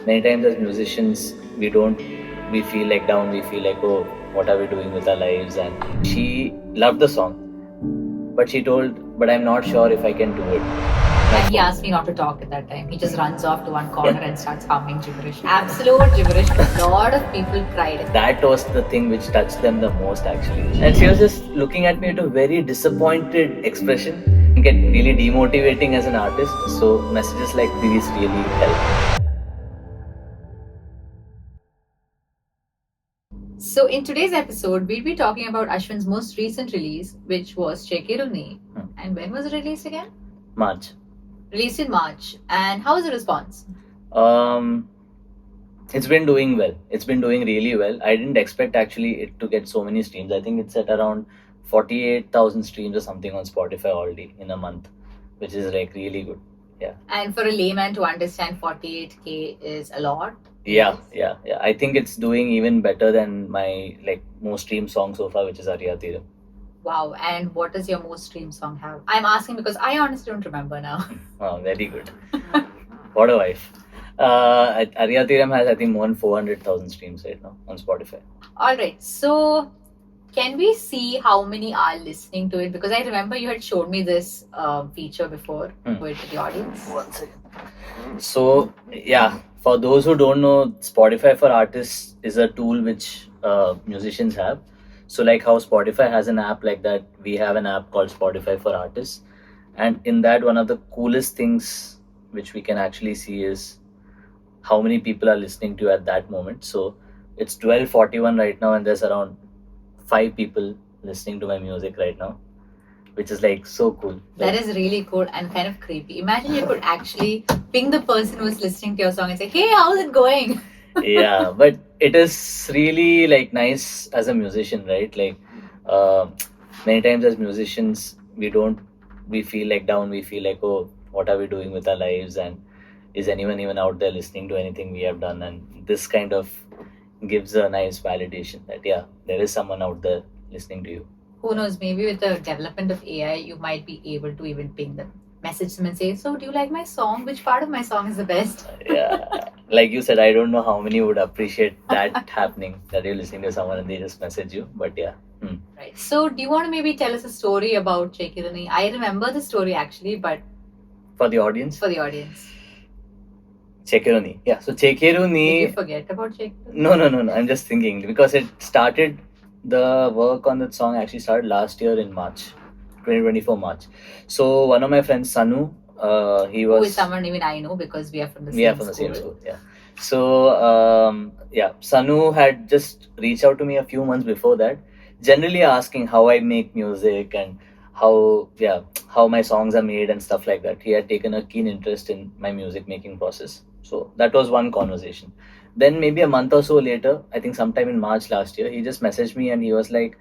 Many times as musicians, we feel like down, we feel like, oh, what are we doing with our lives? And she loved the song, but she told, but I'm not sure if I can do it. And he asked me not to talk at that time. He just runs off to one corner and starts humming gibberish. Absolute gibberish. A lot of people cried. That was the thing which touched them the most, actually. And she was just looking at me with a very disappointed expression. It get really demotivating as an artist. So messages like these really help. So in today's episode, we'll be talking about Ashwin's most recent release, which was Chekkeru Nee. And when was it released again? March. Released in March. And how was the response? It's been doing well. It's been doing really well. I didn't expect actually it to get so many streams. I think it's at around 48,000 streams or something on Spotify already in a month, which is like really good. Yeah. And for a layman to understand, 48K is a lot. Yeah. I think it's doing even better than my like most streamed song so far, which is Ariya Theeram. Wow. And what does your most streamed song have? I'm asking because I honestly don't remember now. Wow, very good. What a wife. Ariya Theeram has, I think, more than 400,000 streams right now on Spotify. All right. So, can we see how many are listening to it? Because I remember you had showed me this feature before. Go to the audience. 1 second. So, yeah, for those who don't know, Spotify for Artists is a tool which musicians have. So, like how Spotify has an app like that, we have an app called Spotify for Artists. And in that, one of the coolest things which we can actually see is how many people are listening to you at that moment. So it's 12:41 right now, and there's around 5 people listening to my music right now, which is like so cool. That is really cool and kind of creepy. Imagine you could actually ping the person who is listening to your song and say, "Hey, how's it going?" Yeah, but it is really like nice as a musician, right? Like many times as musicians, we feel like down, we feel like, oh, what are we doing with our lives? And is anyone even out there listening to anything we have done? And this kind of gives a nice validation that, yeah, there is someone out there listening to you. Who knows, maybe with the development of AI, you might be able to even ping them, message them and say, so do you like my song? Which part of my song is the best? Yeah, like you said, I don't know how many would appreciate that happening, that you're listening to someone and they just message you, but yeah. Right. So do you want to maybe tell us a story about Chekkeru Nee? I remember the story actually, but for the audience? For the audience. Chekkeru Nee. Yeah, so Chekkeru Nee. Did you forget about Chekkeru? No. I'm just thinking because the work on that song actually started last year in March, 2024 March. So one of my friends, Sanu, he was. Who is someone even I know because we are from the same school. Yeah. So Sanu had just reached out to me a few months before that, generally asking how I make music and how my songs are made and stuff like that. He had taken a keen interest in my music making process. So that was one conversation. Then maybe a month or so later, I think sometime in March last year, he just messaged me and he was like,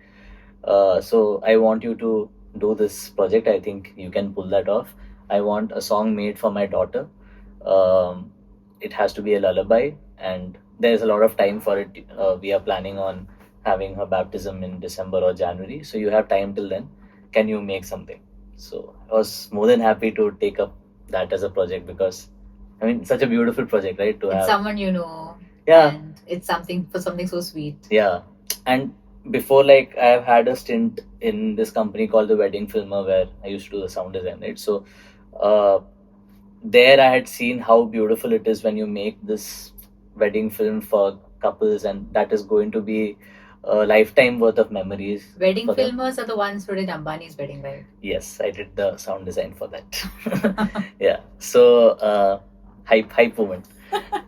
so I want you to do this project. I think you can pull that off. I want a song made for my daughter. It has to be a lullaby, and there's a lot of time for it. We are planning on having her baptism in December or January, so you have time till then. Can you make something? So I was more than happy to take up that as a project because, I mean, such a beautiful project, right? To have someone you know. Yeah. And it's something so sweet. Yeah. And before, like, I've had a stint in this company called the Wedding Filmer where I used to do the sound design, right? So there I had seen how beautiful it is when you make this wedding film for couples, and that is going to be a lifetime worth of memories. Wedding filmers are the ones who did Ambani's wedding, right? Yes, I did the sound design for that. Yeah. So hype moment.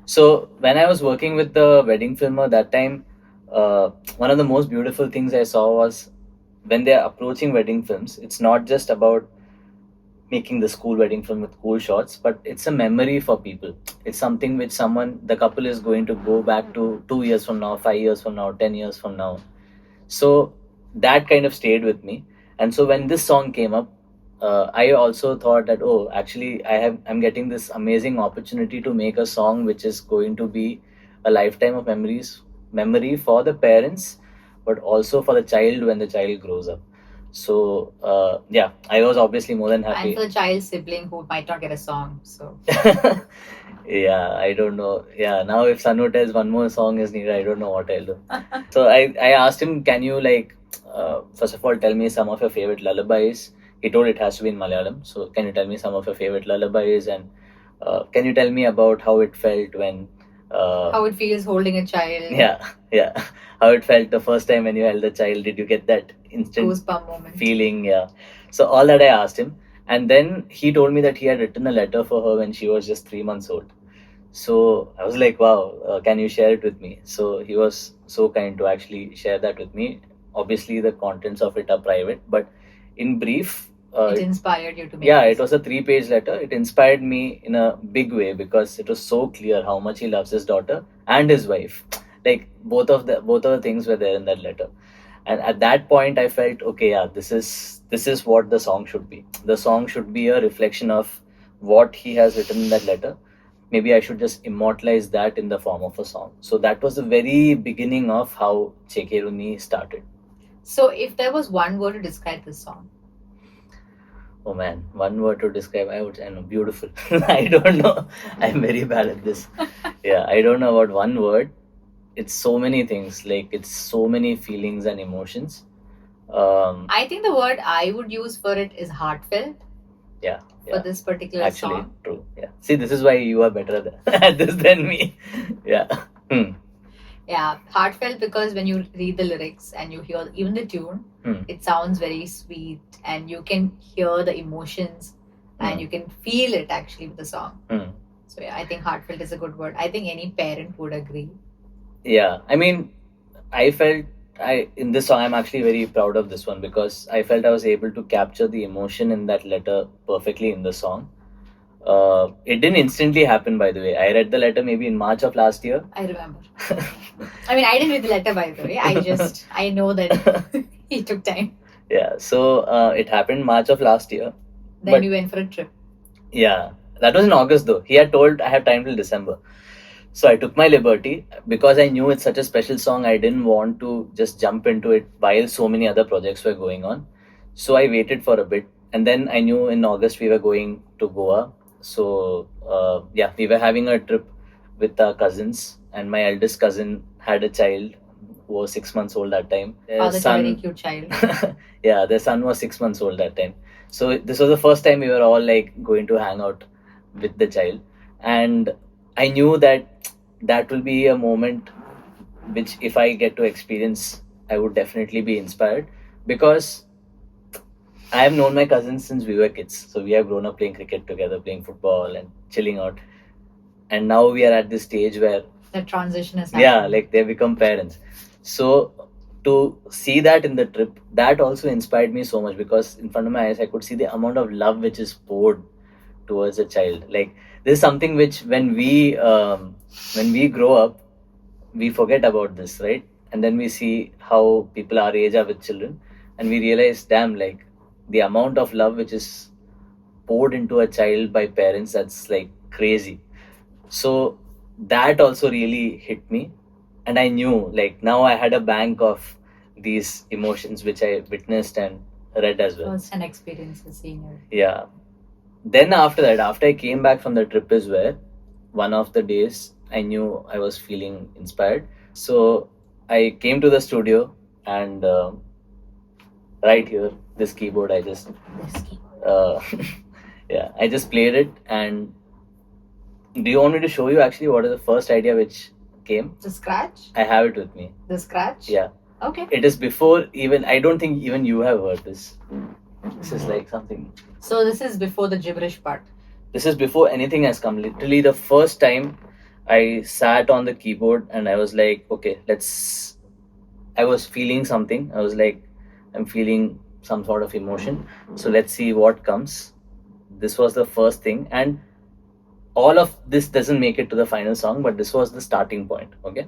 So when I was working with the wedding filmer that time, one of the most beautiful things I saw was when they're approaching wedding films, it's not just about making the school wedding film with cool shots, but it's a memory for people. It's something which the couple is going to go back to 2 years from now, 5 years from now, 10 years from now. So that kind of stayed with me. And so when this song came up, I also thought that, oh, actually I'm getting this amazing opportunity to make a song which is going to be a lifetime of memory for the parents, but also for the child when the child grows up. So I was obviously more than happy. And for the child's sibling who might not get a song. So Yeah, I don't know. Yeah, now if Sanu tells one more song is needed, I don't know what I'll do. So I asked him, can you like, first of all, tell me some of your favorite lullabies? He told it has to be in Malayalam. So can you tell me some of your favorite lullabies, and can you tell me about how it felt when How it feels holding a child. yeah, yeah, how it felt the first time when you held the child? Did you get that instant Goosebump moment. feeling? Yeah. So all that I asked him, and then he told me that he had written a letter for her when she was just 3 months old. So I was like, wow, can you share it with me? So he was so kind to actually share that with me. Obviously, the contents of it are private, but in brief, It inspired you to make yeah, this. it was a 3 page letter. It inspired me in a big way because it was so clear how much he loves his daughter and his wife. Like both of the things were there in that letter. And at that point I felt, okay, yeah, this is what the song should be. The song should be a reflection of what he has written in that letter. Maybe I should just immortalize that in the form of a song. So that was the very beginning of how Chekkeru Nee started. So if there was one word to describe this song, Oh man, one word to describe, I know, beautiful. I don't know. I'm very bad at this. Yeah, I don't know about one word. It's so many things. Like it's so many feelings and emotions. I think the word I would use for it is heartfelt. Yeah, For this particular actually, song. true. Yeah. See, this is why you are better at this than me. Yeah. Yeah, heartfelt because when you read the lyrics and you hear even the tune, it sounds very sweet and you can hear the emotions and you can feel it actually with the song. So yeah, I think heartfelt is a good word. I think any parent would agree. Yeah, I mean, I felt I in this song I'm actually very proud of this one because I felt I was able to capture the emotion in that letter perfectly in the song. It didn't instantly happen, by the way. I read the letter maybe in March of last year. I remember. I mean, I didn't read the letter, by the way. I know that he took time. Yeah, so it happened March of last year. Then you went for a trip. Yeah, that was in August though. He had told I have time till December. So I took my liberty because I knew it's such a special song. I didn't want to just jump into it while so many other projects were going on. So I waited for a bit, and then I knew in August we were going to Goa. So yeah, we were having a trip with our cousins, and my eldest cousin had a child who was 6 months old that time. Oh, that's a very cute child. Yeah, their son was 6 months old that time. So this was the first time we were all like going to hang out with the child, and I knew that that will be a moment which, if I get to experience, I would definitely be inspired because I have known my cousins since we were kids. So we have grown up playing cricket together, playing football, and chilling out. And now we are at this stage where the transition is happening. Yeah, like they become parents. So to see that in the trip, that also inspired me so much because in front of my eyes, I could see the amount of love which is poured towards a child. Like this is something which when we grow up, we forget about this, right? And then we see how people our age are with children, and we realize, damn, like the amount of love which is poured into a child by parents, that's like crazy. So that also really hit me, and I knew like now I had a bank of these emotions which I witnessed and read as well. First hand experiences seeing it. Yeah. Then after that, after I came back from the trip, is where one of the days I knew I was feeling inspired. So I came to the studio, and right here, this keyboard, I just yeah, I just played it. And do you want me to show you actually what is the first idea which came? The scratch? I have it with me. The scratch? Yeah. Okay. It is before even, I don't think even you have heard this. This is like something. So this is before the gibberish part. This is before anything has come. Literally the first time I sat on the keyboard and I was like, okay, I was feeling something. I was like, I'm feeling some sort of emotion. So let's see what comes. This was the first thing. And all of this doesn't make it to the final song, but this was the starting point. Okay.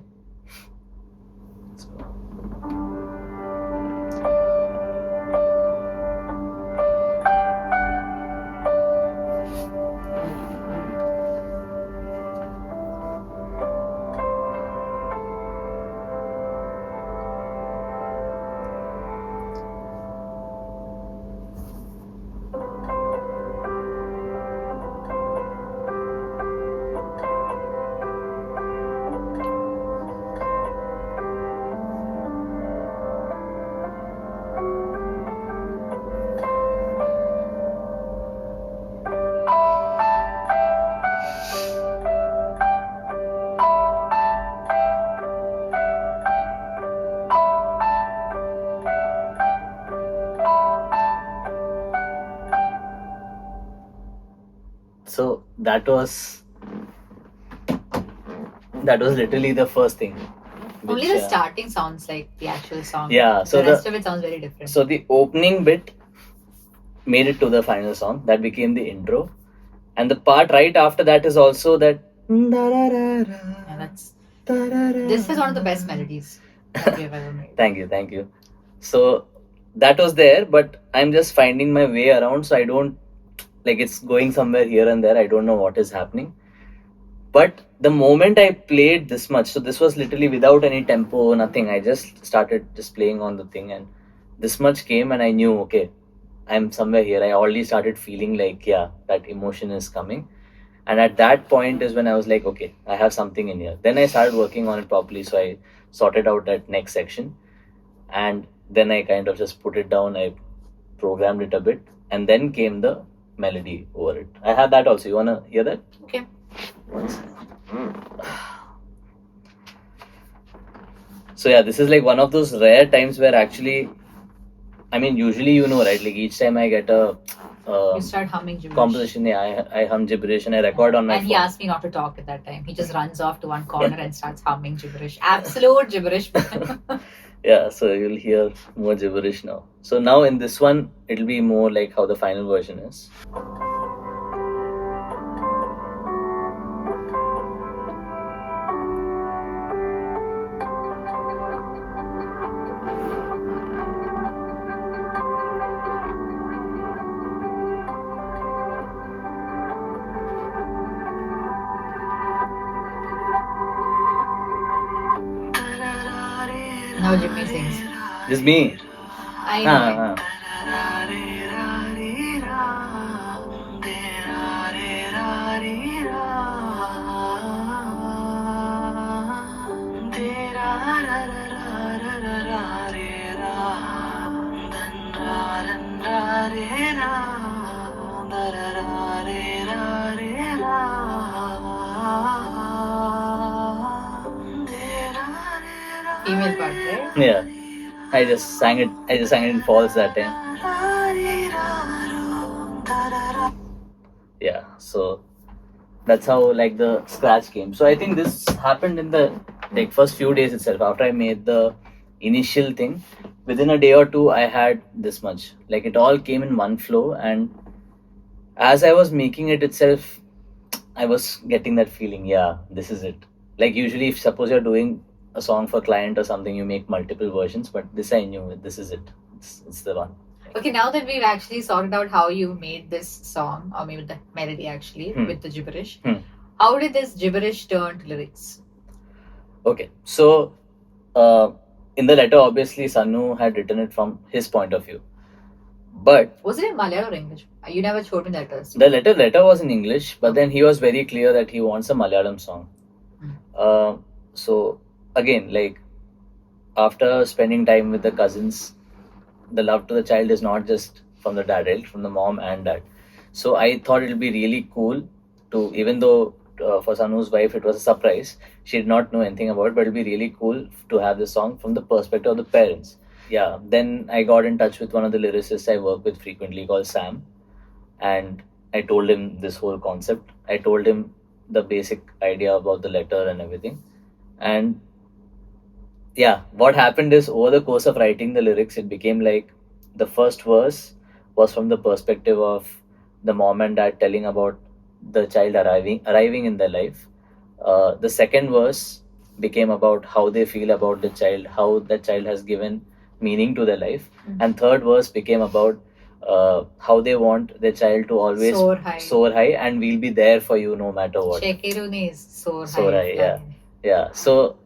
that was literally the first thing. Only the starting sounds like the actual song. Yeah, so the rest of it sounds very different. So the opening bit made it to the final song. That became the intro. And the part right after that is also that. Yeah, this is one of the best melodies that we have ever made. Thank you. So that was there, but I'm just finding my way around, so I don't like it's going somewhere here and there. I don't know what is happening. But the moment I played this much, so this was literally without any tempo, nothing. I just started just playing on the thing, and this much came, and I knew, okay, I'm somewhere here. I already started feeling like, yeah, that emotion is coming. And at that point is when I was like, okay, I have something in here. Then I started working on it properly. So I sorted out that next section. And then I kind of just put it down. I programmed it a bit. And then came the melody over it. I have that also. You want to hear that? Okay. So yeah, this is like one of those rare times where actually, I mean, usually you know, right? Like each time I get a you start humming gibberish. Composition, yeah, I hum gibberish and I record on my phone. And he asked me not to talk at that time. He just runs off to one corner and starts humming gibberish. Absolute gibberish. Yeah, so you'll hear more gibberish now. So now in this one, it'll be more like how the final version is. Now Jimmy sings. This is me. I know. Female part, right? Yeah. I just sang it in false that time. Yeah, so that's how like the scratch came. So I think this happened in the like first few days itself. After I made the initial thing, within a day or two I had this much. Like it all came in one flow, and as I was making it itself, I was getting that feeling, yeah, this is it. Like usually if suppose you're doing a song for client or something, you make multiple versions, but this I knew this is it. It's the one. Okay, now that we've actually sorted out how you made this song, or maybe the melody actually, with the gibberish, how did this gibberish turn to lyrics? Okay, so in the letter, obviously Sanu had written it from his point of view. But was it in Malayalam or English? You never showed me the letters. The letter was in English, but then he was very clear that he wants a Malayalam song. So again, like after spending time with the cousins, the love to the child is not just from the dad, right? From the mom and dad. So I thought it would be really cool to, even though for Sanu's wife it was a surprise, she did not know anything about it, but it would be really cool to have the song from the perspective of the parents. Yeah, then I got in touch with one of the lyricists I work with frequently called Sam, and I told him this whole concept. I told him the basic idea about the letter and everything. And yeah, what happened is over the course of writing the lyrics, it became like the first verse was from the perspective of the mom and dad telling about the child arriving in their life. The second verse became about how they feel about the child, how the child has given meaning to their life. And third verse became about how they want their child to always soar high, and we'll be there for you no matter what. Chekkeru Nee is soar high. Yeah. So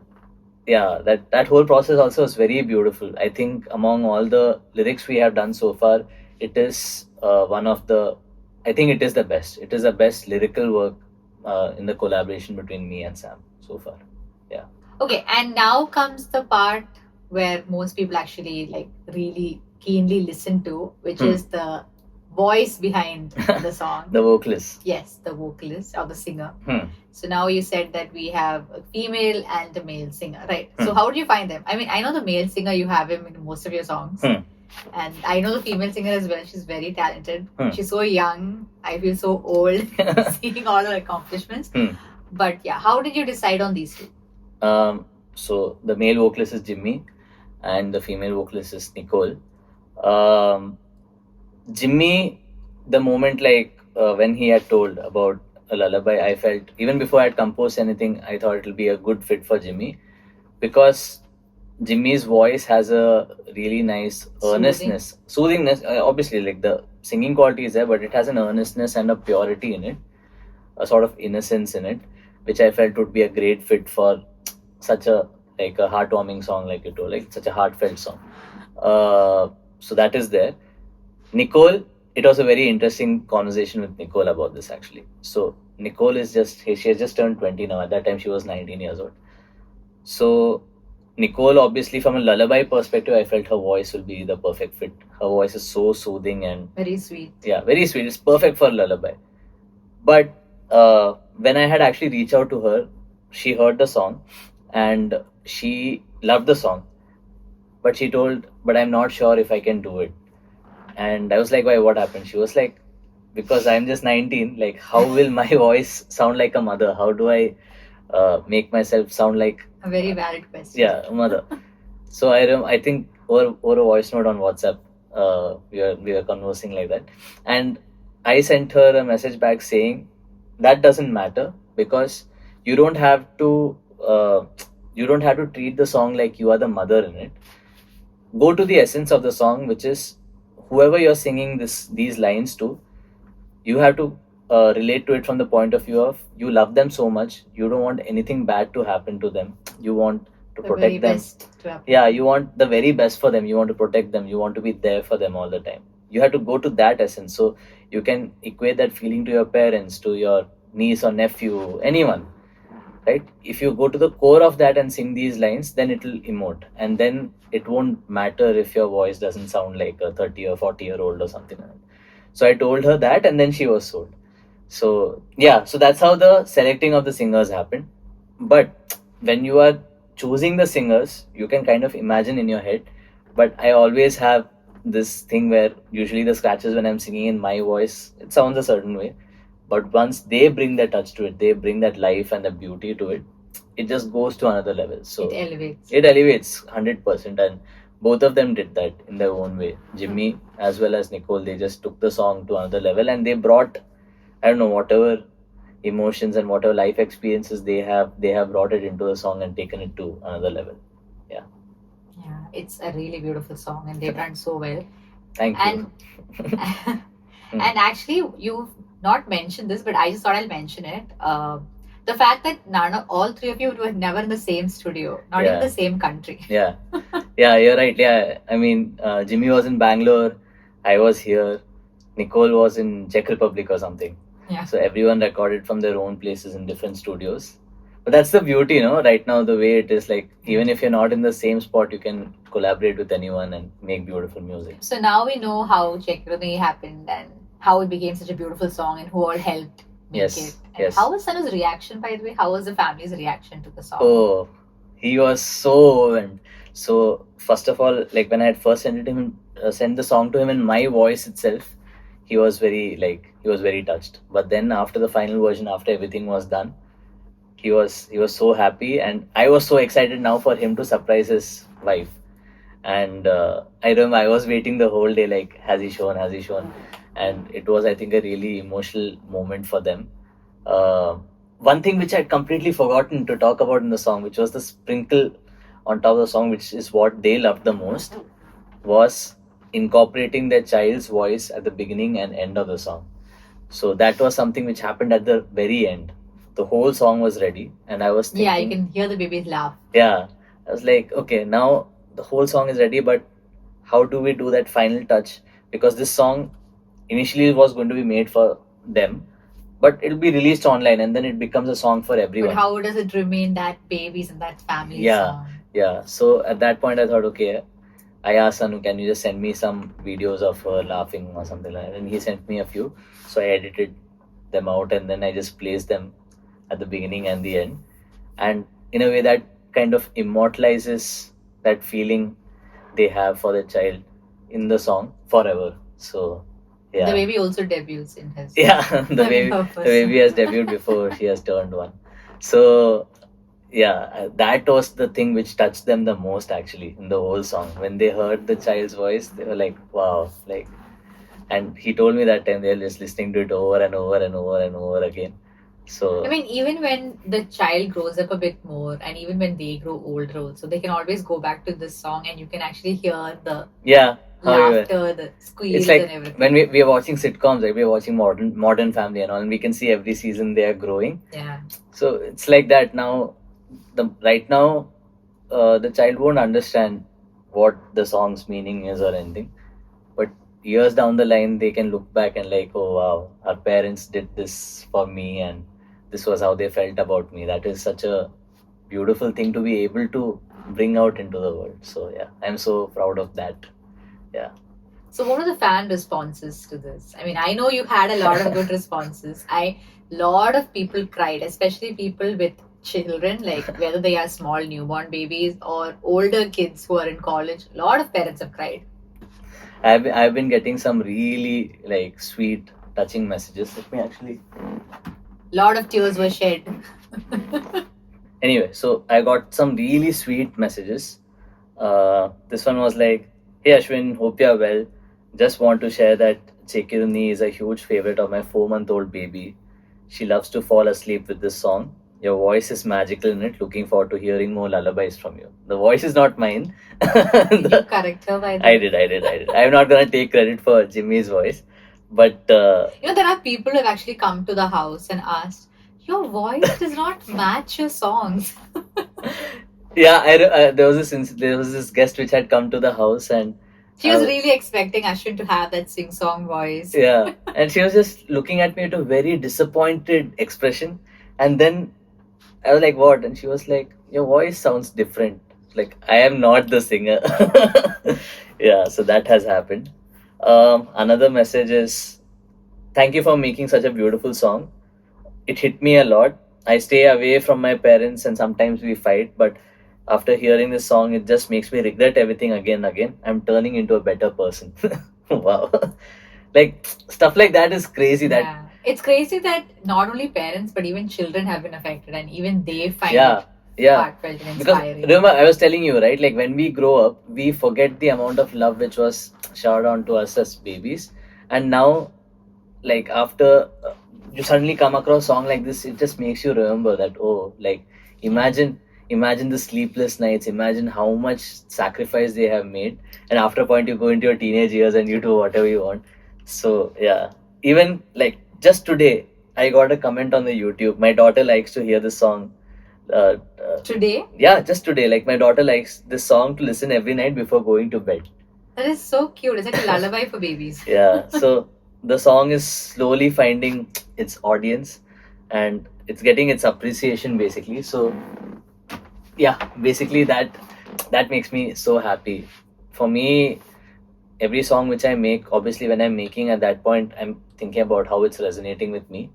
yeah, that whole process also is very beautiful. I think among all the lyrics we have done so far, it is I think it is the best. It is the best lyrical work in the collaboration between me and Sam so far. Yeah. Okay, and now comes the part where most people actually like really keenly listen to, which is the voice behind the song. The vocalist. Yes, the vocalist or the singer. So now you said that we have a female and a male singer, right? So how do you find them? I mean, I know the male singer, you have him in most of your songs. And I know the female singer as well. She's very talented. She's so young. I feel so old seeing all her accomplishments. But yeah, how did you decide on these two? So the male vocalist is Jimmy, and the female vocalist is Nichole. Jimmy, the moment when he had told about a lullaby, I felt even before I had composed anything, I thought it'll be a good fit for Jimmy because Jimmy's voice has a really nice earnestness, soothingness. Obviously, like the singing quality is there, but it has an earnestness and a purity in it, a sort of innocence in it, which I felt would be a great fit for such a heartwarming song like you told, like such a heartfelt song. So that is there. Nichole, it was a very interesting conversation with Nichole about this actually. So Nichole is she has just turned 20 now. At that time, she was 19 years old. So Nichole, obviously, from a lullaby perspective, I felt her voice will be the perfect fit. Her voice is so soothing and very sweet. Yeah, very sweet. It's perfect for lullaby. But when I had actually reached out to her, she heard the song and she loved the song. But she told, but I'm not sure if I can do it. And I was like, why, what happened? She was like, because I'm just 19, like, how will my voice sound like a mother? How do I make myself sound like a very valid question? Yeah, a mother. So I think over a voice note on WhatsApp, we were conversing like that. And I sent her a message back saying, that doesn't matter because you don't have to treat the song like you are the mother in it. Go to the essence of the song, which is whoever you're singing these lines to, you have to relate to it from the point of view of you love them so much, you don't want anything bad to happen to them, you want to protect them. Yeah, you want the very best for them, you want to protect them, you want to be there for them all the time. You have to go to that essence, so you can equate that feeling to your parents, to your niece or nephew, anyone, right? If you go to the core of that and sing these lines, then it will emote, and then it won't matter if your voice doesn't sound like a 30 or 40-year-old or something like that. So I told her that, and then she was sold. So yeah, so that's how the selecting of the singers happened. But when you are choosing the singers, you can kind of imagine in your head. But I always have this thing where usually the scratches when I'm singing in my voice, it sounds a certain way. But once they bring that touch to it, they bring that life and the beauty to it, it just goes to another level. So it elevates 100%. And both of them did that in their own way. Jimmy as well as Nichole, they just took the song to another level, and they brought, I don't know, whatever emotions and whatever life experiences they have brought it into the song and taken it to another level. Yeah, it's a really beautiful song, and they've done so well. Thank you. And actually, you've not mentioned this, but I just thought I'll mention it. The fact that all three of you were never in the same studio, not in the same country. Yeah, you're right. Yeah, I mean, Jimmy was in Bangalore, I was here, Nichole was in Czech Republic or something. Yeah. So everyone recorded from their own places in different studios. But that's the beauty, you know, right now, the way it is, like, even if you're not in the same spot, you can collaborate with anyone and make beautiful music. So now we know how Chekkeru Nee happened and how it became such a beautiful song and who all helped make it. And how was Sanu's reaction, by the way? How was the family's reaction to the song? Oh, he was so overwhelmed. So first of all, like when I had first sent the song to him in my voice itself, he was very touched. But then after the final version, after everything was done, he was so happy, and I was so excited now for him to surprise his wife. And I remember I was waiting the whole day, like, has he shown? And it was, I think, a really emotional moment for them. One thing which I'd completely forgotten to talk about in the song, which was the sprinkle on top of the song, which is what they loved the most, was incorporating their child's voice at the beginning and end of the song. So that was something which happened at the very end. The whole song was ready, and I was thinking, yeah, you can hear the babies laugh. Yeah, I was like, okay, now the whole song is ready, but how do we do that final touch? Because this song initially was going to be made for them, but it'll be released online, and then it becomes a song for everyone. But how does it remain that babies and that family song? Yeah. So at that point, I thought, okay, I asked Sanu, can you just send me some videos of her laughing or something like that? And he sent me a few. So I edited them out, and then I just placed them at the beginning and the end. And in a way that kind of immortalizes that feeling they have for the child. in the song forever. So yeah, the baby also debuts in his. Yeah, the I mean, baby, her the first baby song. has debuted before she has turned one. So yeah, that was the thing which touched them the most actually in the whole song. When they heard the child's voice, they were like, "Wow!" Like, and he told me that time they're just listening to it over and over and over and over again. So I mean, even when the child grows up a bit more, and even when they grow older, also they can always go back to this song, and you can actually hear the yeah, how you were. laughter, the It's squeals, like and everything. when we are watching sitcoms, like we're watching Modern Family and all, and we can see every season they are growing. Yeah. So it's like that now. Right now, the child won't understand what the song's meaning is or anything. But years down the line, they can look back and like, oh wow, our parents did this for me, and this was how they felt about me. That is such a beautiful thing to be able to bring out into the world. So yeah, I'm so proud of that. Yeah. So what were the fan responses to this? I mean, I know you had a lot of good responses. Lot of people cried, especially people with children, like whether they are small newborn babies or older kids who are in college. A lot of parents have cried. I've been getting some really like sweet, touching messages. Let me actually. Lot of tears were shed. Anyway, so I got some really sweet messages. This one was like, "Hey Ashwin, hope you're well. Just want to share that Chekkeru Nee is a huge favorite of my 4-month-old baby. She loves to fall asleep with this song. Your voice is magical in it. Looking forward to hearing more lullabies from you." The voice is not mine. Did you correct her by that? I did. I'm not gonna take credit for Jimmy's voice, but there are people who have actually come to the house and asked, "Your voice does not match your songs." yeah, there was this guest which had come to the house, and she was really expecting Ashwin to have that sing-song voice. Yeah, and she was just looking at me with a very disappointed expression, and then I was like, "What?" And she was like, "Your voice sounds different." Like, I am not the singer. Yeah, so that has happened. Another message is, "Thank you for making such a beautiful song. It hit me a lot. I stay away from my parents and sometimes we fight, but after hearing this song, it just makes me regret everything again and again. I'm turning into a better person." Wow. Like, stuff like that is crazy. That it's crazy that not only parents but even children have been affected, and even they find it heartfelt and because inspiring. remember, I was telling you, right? Like, when we grow up, we forget the amount of love which was showered onto us as babies, and now, like, after you suddenly come across a song like this, it just makes you remember that, oh, like, imagine the sleepless nights, imagine how much sacrifice they have made, and after a point you go into your teenage years and you do whatever you want. So yeah, even like just today I got a comment on the YouTube. My daughter likes to hear the song. Today? Yeah, just today. Like, my daughter likes this song to listen every night before going to bed. That is so cute. It's like a lullaby for babies. Yeah, so the song is slowly finding its audience and it's getting its appreciation basically. So yeah, basically that makes me so happy. For me, every song which I make, obviously when I'm making at that point, I'm thinking about how it's resonating with me.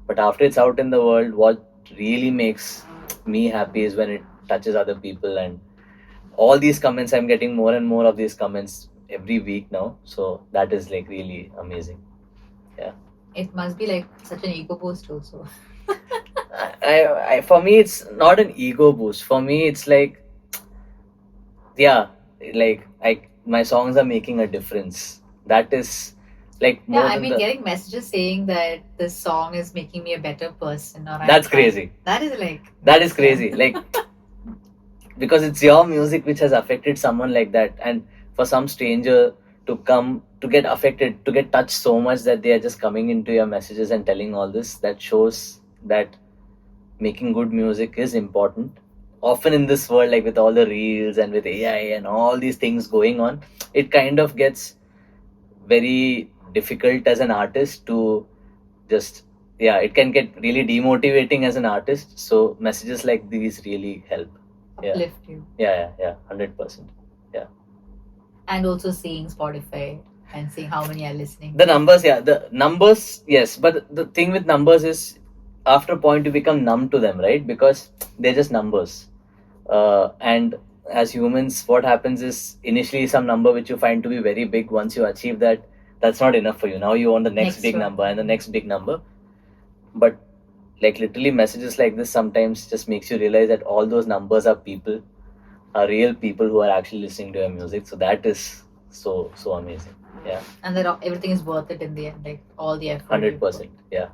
But after it's out in the world, what really makes me happy is when it touches other people. And all these comments, I'm getting more and more of these comments every week now. So that is like really amazing. Yeah. It must be like such an ego boost also. For me, it's not an ego boost. For me, it's like, yeah, like my songs are making a difference. That is like more. Yeah, getting messages saying that this song is making me a better person, or that's crazy. That is like crazy. Like, because it's your music which has affected someone like that, and for some stranger to come to get affected, to get touched so much that they are just coming into your messages and telling all this, that shows that making good music is important. Often in this world, like with all the reels and with AI and all these things going on, it kind of gets very difficult as an artist to just, yeah, it can get really demotivating as an artist. So messages like these really help. Uplift you. Yeah, 100%. Yeah. And also seeing Spotify and seeing how many are listening. The numbers, yes. But the thing with numbers is, after a point, you become numb to them, right? Because they're just numbers. And as humans, what happens is initially some number which you find to be very big, once you achieve that, that's not enough for you. Now you want the next big number and the next big number. But like literally messages like this sometimes just makes you realize that all those numbers are people, are real people who are actually listening to your music. So that is so amazing. Yeah. And that everything is worth it in the end, like all the effort. 100%. Yeah.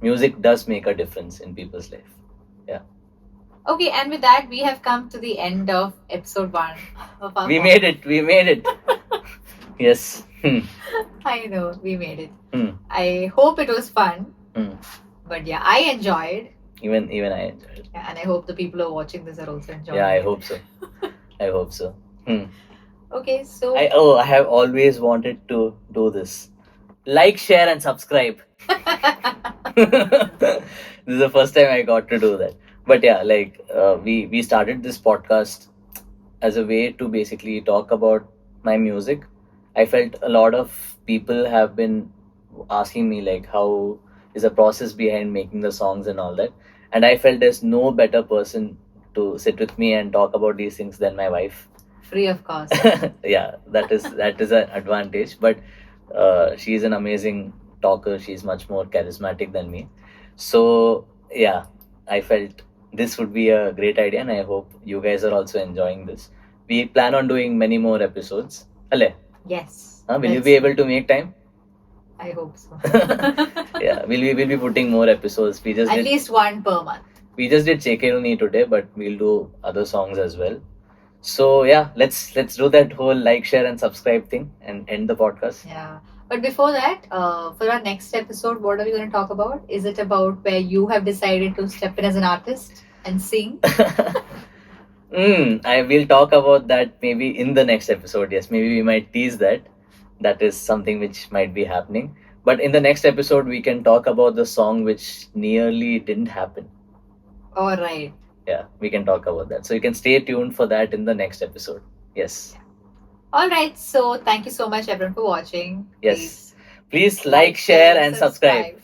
Music does make a difference in people's life. Yeah. Okay, and with that, we have come to the end of episode 1 of our We made it. Yes. I know, we made it. I hope it was fun. But yeah, I enjoyed. Even I enjoyed. Yeah, and I hope the people who are watching this are also enjoying. Yeah, I hope so. Okay, so I have always wanted to do this. Like, share, and subscribe. This is the first time I got to do that. But yeah, like we started this podcast as a way to basically talk about my music. I felt a lot of people have been asking me like how is the process behind making the songs and all that, and I felt there's no better person to sit with me and talk about these things than my wife. Free of cost. Yeah, that is an advantage. But she's an amazing talker. She's much more charismatic than me. So yeah, I felt this would be a great idea, and I hope you guys are also enjoying this. We plan on doing many more episodes. Ale? Yes. Will you be able to make time? I hope so. Yeah, we'll be putting more episodes. We just at least one per month. We just did Chekkeru Nee today, but we'll do other songs as well. So yeah, let's do that whole like, share, and subscribe thing and end the podcast. Yeah. But before that, for our next episode, what are we going to talk about? Is it about where you have decided to step in as an artist and sing? I will talk about that maybe in the next episode. Yes, maybe we might tease that. That is something which might be happening. But in the next episode, we can talk about the song which nearly didn't happen. All right. Yeah, we can talk about that. So you can stay tuned for that in the next episode. Yes. Yeah. All right. So thank you so much, everyone, for watching. Yes. Please like, share, and subscribe.